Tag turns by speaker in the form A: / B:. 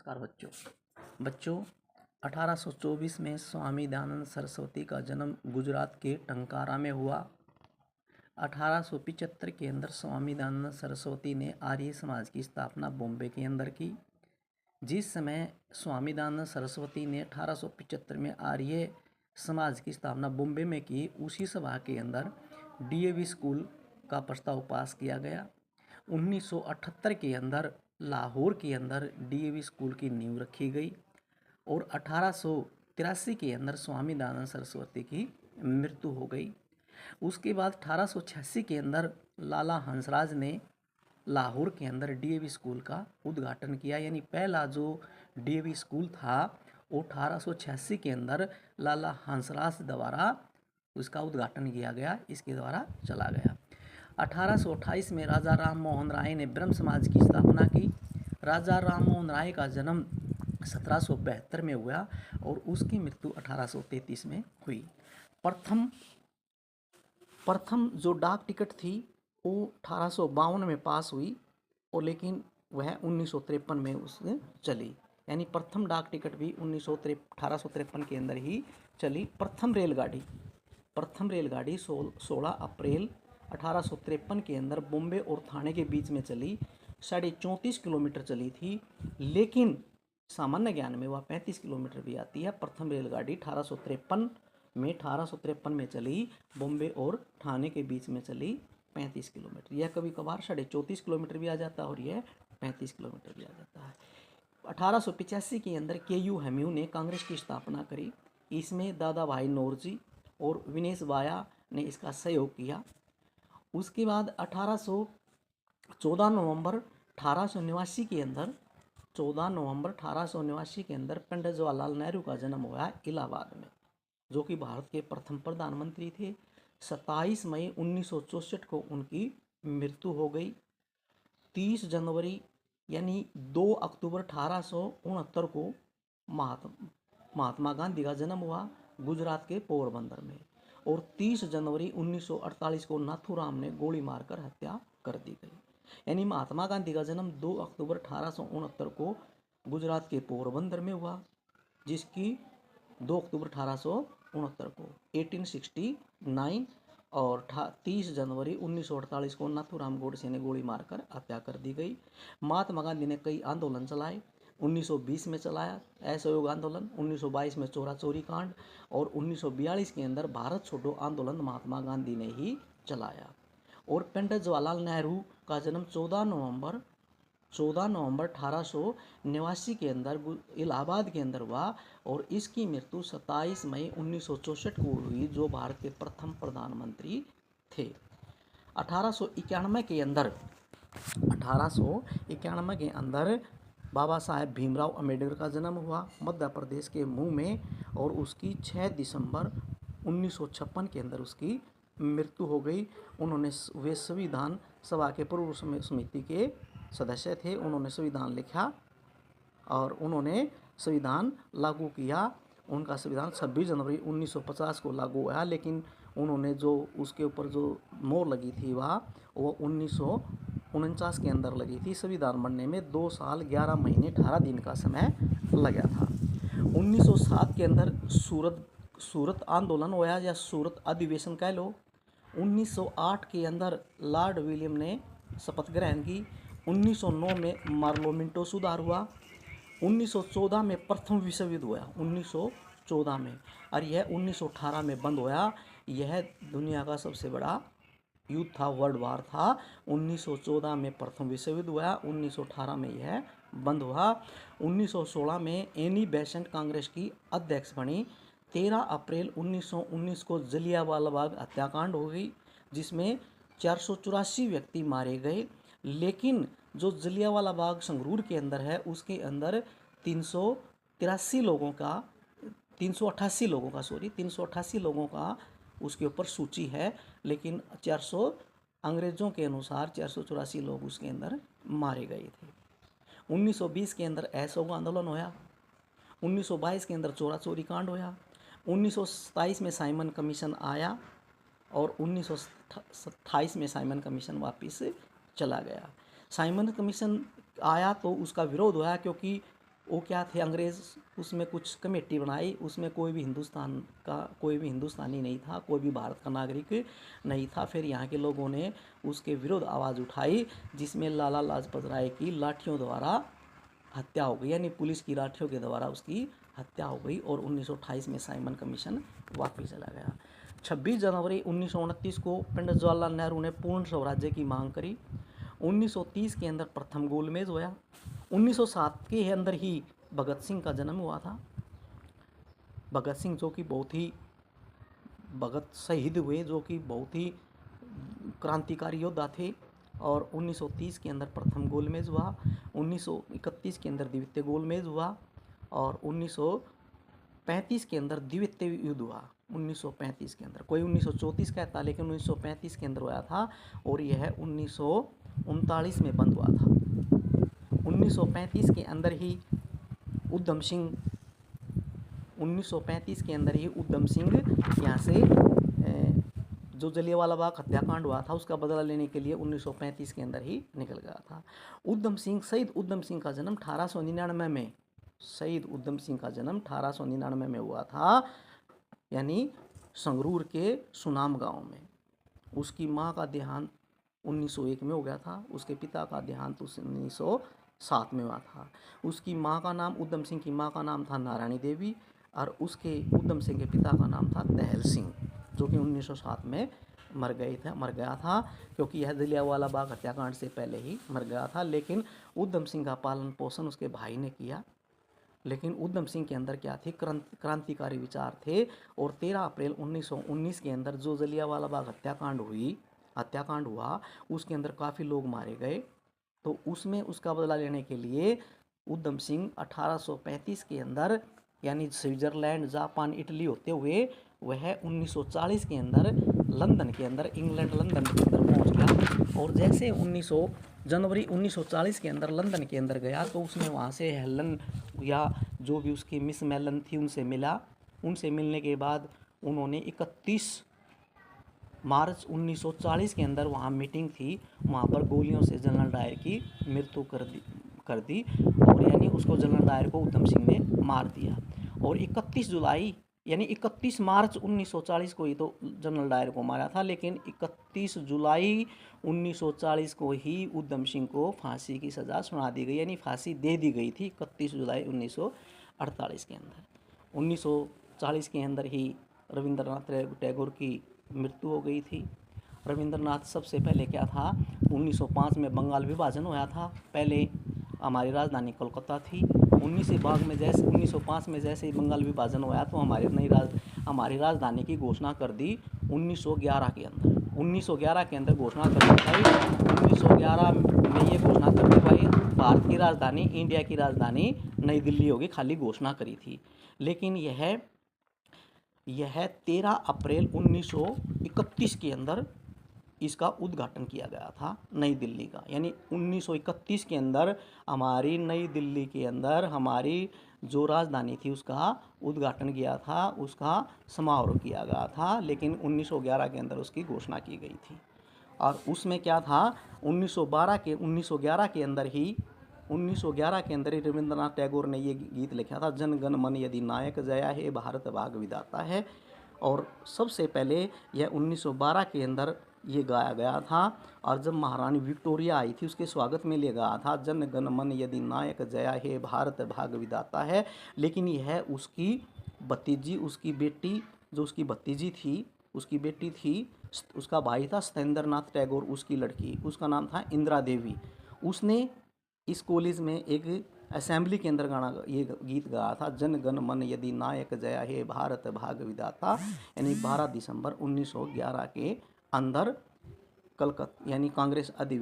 A: नमस्कार बच्चों 1824 में स्वामी दयानंद सरस्वती का जन्म गुजरात के टंकारा में हुआ। 1875 के अंदर स्वामी दयानंद सरस्वती ने आर्य समाज की स्थापना बॉम्बे के अंदर की। जिस समय स्वामी दयानंद सरस्वती ने 1875 में आर्य समाज की स्थापना बॉम्बे में की, उसी सभा के अंदर डीएवी स्कूल का प्रस्ताव पास किया गया। 1978 के अंदर लाहौर के अंदर डीएवी स्कूल की नींव रखी गई और 1883 के अंदर स्वामी दयानंद सरस्वती की मृत्यु हो गई। उसके बाद 1886 के अंदर लाला हंसराज ने लाहौर के अंदर डीएवी स्कूल का उद्घाटन किया। यानी पहला जो डीएवी स्कूल था वो 1886 के अंदर लाला हंसराज द्वारा उसका उद्घाटन किया गया, इसके द्वारा चला गया। 1828 में राजा राम मोहन राय ने ब्रह्म समाज की स्थापना की। राजा राम मोहन राय का जन्म 1772 में हुआ और उसकी मृत्यु 1833 में हुई। प्रथम जो डाक टिकट थी वो 1852 में पास हुई और लेकिन वह 1953 में उसने चली। यानी प्रथम डाक टिकट भी 1853 के अंदर ही चली। प्रथम रेलगाड़ी 16 अप्रैल 1853 के अंदर बॉम्बे और ठाणे के बीच में चली। 34.5 किलोमीटर चली थी, लेकिन सामान्य ज्ञान में वह 35 किलोमीटर भी आती है। प्रथम रेलगाड़ी 1853 में चली, बॉम्बे और ठाणे के बीच में चली 35 किलोमीटर। यह कभी कभार 34.5 किलोमीटर भी आ जाता है और यह 35 किलोमीटर भी आ जाता है। 1885 के अंदर के.यू. हेम्यू ने कांग्रेस की स्थापना करी। इसमें दादा भाई नौरोजी और विनेश बाया ने इसका सहयोग किया। उसके बाद 14 नवंबर 1889 के अंदर 14 नवंबर 1889 के अंदर पंडित जवाहरलाल नेहरू का जन्म हुआ इलाहाबाद में, जो कि भारत के प्रथम प्रधानमंत्री थे। 27 मई 1964 को उनकी मृत्यु हो गई। 30 जनवरी यानी 2 अक्टूबर 1869 को महात्मा गांधी का जन्म हुआ गुजरात के पोरबंदर में और 30 जनवरी 1948 को नाथूराम ने गोली मारकर हत्या कर दी गई। यानी महात्मा गांधी का जन्म 2 अक्टूबर 1869 को गुजरात के पोरबंदर में हुआ, जिसकी 2 अक्टूबर 1869 को 1869 और 30 जनवरी 1948 को नाथूराम गोडसे ने गोली मारकर हत्या कर दी गई। महात्मा गांधी ने कई आंदोलन चलाए। 1920 में चलाया असहयोग आंदोलन, 1922 में चोरा चोरी कांड और 1942 के अंदर भारत छोड़ो आंदोलन महात्मा गांधी ने ही चलाया। और पंडित जवाहरलाल नेहरू का जन्म 14 नवंबर 1889 के अंदर इलाहाबाद के अंदर हुआ और इसकी मृत्यु 27 मई 1964 को हुई, जो भारत के प्रथम प्रधानमंत्री थे। 1891 के अंदर बाबा साहेब भीमराव अम्बेडकर का जन्म हुआ मध्य प्रदेश के मुंह में और उसकी 6 दिसंबर 1956 के अंदर उसकी मृत्यु हो गई। वे संविधान सभा के पूर्व समिति के सदस्य थे। उन्होंने संविधान लिखा और उन्होंने संविधान लागू किया। उनका संविधान 26 जनवरी 1950 को लागू हुआ, लेकिन उन्होंने जो उसके ऊपर जो मोहर लगी थी वो 1949 के अंदर लगी थी। संविधान बनने में 2 साल 11 महीने 18 दिन का समय लगा था। 1907 के अंदर सूरत आंदोलन हुआ या सूरत अधिवेशन कह लो। 1908 के अंदर लॉर्ड विलियम ने शपथ ग्रहण की। 1909 में मार्लो मिंटो सुधार हुआ। 1914 में प्रथम विश्व युद्ध हुआ 1914 में, और यह 1918 में बंद हुआ। यह दुनिया का सबसे बड़ा युद्ध था, वर्ल्ड वार था। 1914 में प्रथम विश्व युद्ध हुआ, 1918 में यह बंद हुआ। 1916 में एनी बेसेंट कांग्रेस की अध्यक्ष बनी। 13 अप्रैल 1919 को जलियांवाला बाग हत्याकांड हो गई, जिसमें 484 व्यक्ति मारे गए। लेकिन जो जलियांवाला बाग संगरूर के अंदर है, उसके अंदर 388 लोगों का उसके ऊपर सूची है, लेकिन 400 अंग्रेजों के अनुसार 484 लोग उसके अंदर मारे गए थे। 1920 के अंदर असहयोग आंदोलन होया। 1922 के अंदर चोरा चोरी कांड होया। 1927 में साइमन कमीशन आया और 1928 में साइमन कमीशन वापस चला गया। साइमन कमीशन आया तो उसका विरोध हुआ, क्योंकि वो क्या थे, अंग्रेज़ उसमें कुछ कमेटी बनाई, उसमें कोई भी हिंदुस्तानी नहीं था, कोई भी भारत का नागरिक नहीं था। फिर यहाँ के लोगों ने उसके विरुद्ध आवाज़ उठाई, जिसमें लाला लाजपत राय की लाठियों द्वारा हत्या हो गई, यानी पुलिस की लाठियों के द्वारा उसकी हत्या हो गई और 1928 में साइमन कमीशन वापस चला गया। 26 जनवरी 1929 को पंडित जवाहरलाल नेहरू ने पूर्ण स्वराज्य की मांग करी। 1930 के अंदर प्रथम गोलमेज हुआ। 1907 के अंदर ही भगत सिंह का जन्म हुआ था। भगत सिंह जो कि भगत शहीद हुए, जो कि बहुत ही क्रांतिकारी योद्धा थे। और 1930 के अंदर प्रथम गोलमेज हुआ, 1931 के अंदर द्वितीय गोलमेज हुआ और 1935 के अंदर द्वितीय युद्ध हुआ। 1935 के अंदर, कोई 1934 कहता, लेकिन 1935 के अंदर हुआ था और यह 1939 में बंद हुआ था। 1935 के अंदर ही उधम सिंह 1935 के अंदर ही उधम सिंह यहाँ से जो जलियांवाला बाग हत्याकांड हुआ था उसका बदला लेने के लिए 1935 के अंदर ही निकल गया था। शहीद उधम सिंह का जन्म 1899 में शहीद उधम सिंह का जन्म 1899 में हुआ था, यानी संगरूर के सुनाम गांव में। उसकी माँ का देहांत 1901 में हो गया था, उसके पिता का देहांत 1907 में हुआ था। उसकी माँ का नाम, उधम सिंह की माँ का नाम था नारायणी देवी और उसके उधम सिंह के पिता का नाम था दहल सिंह, जो कि 1907 में मर गया था, क्योंकि यह जलियांवाला बाग हत्याकांड से पहले ही मर गया था। लेकिन उधम सिंह का पालन पोषण उसके भाई ने किया। लेकिन उधम सिंह के अंदर क्या थे, क्रांतिकारी विचार थे। और 13 अप्रैल 1919 के अंदर जो जलियांवाला बाग हत्याकांड हुआ, उसके अंदर काफ़ी लोग मारे गए। तो उसमें उसका बदला लेने के लिए उधम सिंह 1835 के अंदर, यानी स्विट्जरलैंड, जापान, इटली होते हुए वह 1940 के अंदर लंदन के अंदर पहुंच गया। और जैसे जनवरी 1940 के अंदर लंदन के अंदर गया तो उसने वहाँ से हेलन या जो भी उसकी मिस मेलन थी उनसे मिला। उनसे मिलने के बाद उन्होंने 31 मार्च 1940 के अंदर वहाँ मीटिंग थी, वहाँ पर गोलियों से जनरल डायर की मृत्यु कर दी और यानी उसको जनरल डायर को उधम सिंह ने मार दिया। और 31 मार्च 1940 को ही तो जनरल डायर को मारा था, लेकिन 31 जुलाई 1940 को ही उधम सिंह को फांसी की सज़ा सुना दी गई, यानी फांसी दे दी गई थी 31 जुलाई 1948 के अंदर। 1940 के अंदर ही रविंद्रनाथ टैगोर की मृत्यु हो गई थी। रविंद्रनाथ सबसे पहले क्या था, 1905 में बंगाल विभाजन हुआ था। पहले हमारी राजधानी कोलकाता थी। 1905 में जैसे ही बंगाल विभाजन हुआ तो हमारी राजधानी की घोषणा कर दी 1911 के अंदर। 1911 के अंदर घोषणा कर दी भाई, 1911 में ये घोषणा कर दी भाई भारत की राजधानी, इंडिया की राजधानी नई दिल्ली होगी, खाली घोषणा करी थी। लेकिन यह 13 अप्रैल 1931 के अंदर इसका उद्घाटन किया गया था नई दिल्ली का, यानी 1931 के अंदर हमारी नई दिल्ली के अंदर हमारी जो राजधानी थी उसका उद्घाटन किया था, उसका समारोह किया गया था। लेकिन 1911 के अंदर उसकी घोषणा की गई थी। और उसमें क्या था, 1911 के अंदर ही रविंद्रनाथ टैगोर ने ये गीत लिखा था, जन गण मन यदि नायक जया है, भारत भाग विधाता है। और सबसे पहले यह 1912 के अंदर ये गाया गया था। और जब महारानी विक्टोरिया आई थी उसके स्वागत में ले गया था, जन गण मन यदि नायक जया है, भारत भाग विधाता है। लेकिन यह उसकी भतीजी, उसकी बेटी, जो उसकी भतीजी थी, उसकी बेटी थी, उसका भाई था सत्येंद्रनाथ टैगोर, उसकी लड़की, उसका नाम था इंदिरा देवी। उसने इस कॉलेज में एक असेंबली के अंदर ये गीत गाया था, जन गण मन यदि नायक जया हे, भारत भाग विधाता। यानी 12 दिसंबर 1911 के अंदर कलकत्ता यानी कांग्रेस अधिवेशन